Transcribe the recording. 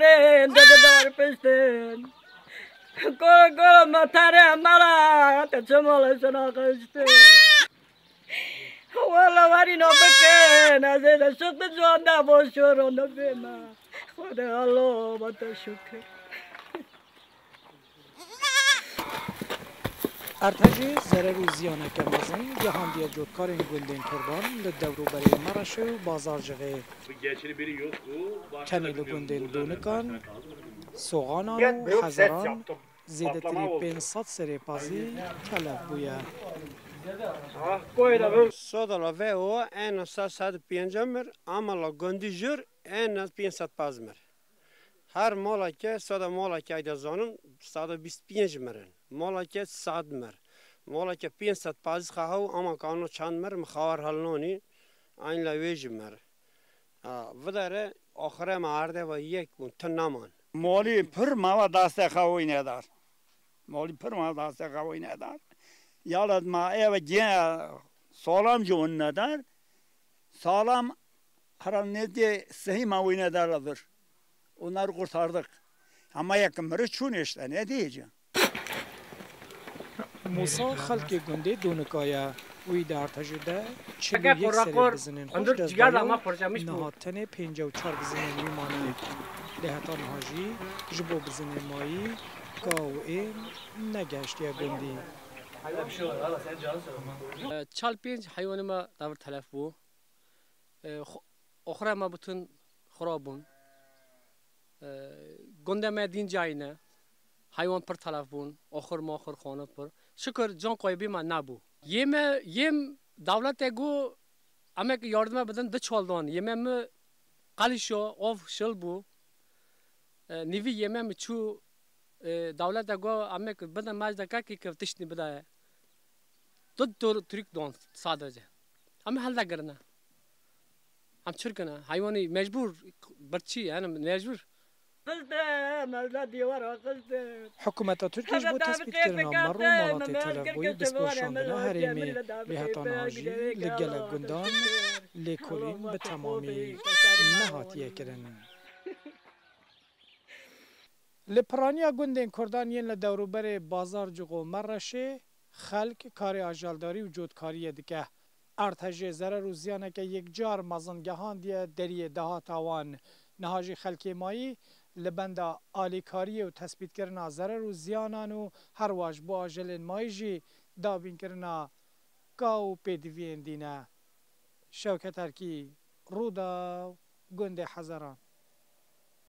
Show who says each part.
Speaker 1: دارین دار پشتین کل مطره مرا تشمال شناخته والا وری نبکن از این شد جوان نباشورون نبینا خدا الله با تو شکر
Speaker 2: ارتجی ضرر و زیانه که مزین جهان دیا جودکارین گندین کربان لدورو برای مرشه و بازار جغه کنیل گندین دونکان سوغانان و حزران زیده تری 500 سری پازی تلف بویه
Speaker 3: صدالا و او این 150 مر اما گندی جور این 500 مر هر مالا که صدا مالا که ایده زانم 125 مرن مالا که 100 مر مالا که 500 پازی خواهو اما کانو چند مر مخوار هلنونی این لویج مر و داره آخره معرده و یک تن نمان
Speaker 4: مالی پر ما دست خواهی ندار مالی پر ما دست خواهی ندار یالد ما ایو جه سالم جون ندار سالم هرم ندی صحیح ماوی ندار لدر اونها رو kurtardık ama yakınları çun işte ne diyeceğim
Speaker 2: موسا خلق گنده دونکایا وی در تجده 41 سری بزنین خوش دزدایا نهاتن 54 بزنین میمانه لحتا نهاجی جبو بزنین مایی گاو این نگشتی گندی
Speaker 5: چال 5 حیوان ما دور تلف بو اخرى ما بتون خرابون گنده ما دین جاینا حیوان پر تلف بون آخر ما آخر خانه پر شکر جان قایبی ما نبو یم دولت گو اما که یاردم بدن ده چالدان یم قلیشو آف شل بو نیوی یم چو دولت گو اما که بدن ماجد که تشنی بده دو تریک دان ساده اما حل نگرنه هم چرکنه حیوانی مجبور برچی یعنی مجبور
Speaker 2: حکومت ترکیش بو تثبیت کردن مرو مالات تلفبوی دستبرشاندن هریمی لحتا نهاجی لگل گندان لکولین به تمامی نهاتیه کردن لپرانیا گندین کردان ین لدوروبر بازار جغو مرشه خلق کاری آجالداری و جودکاری دیگه ارتجه ضرر و زیانه که یک جار مزنگهان دیه دریه دهات آوان نهاجی خلقی مایی لبندا آلیکاری و تثبیت کردن ضرر و زیانان و هر واج با آجلین مایی جی دابین کردن گاو پیدوین دینه شوکت ارکی رودا گنده حزران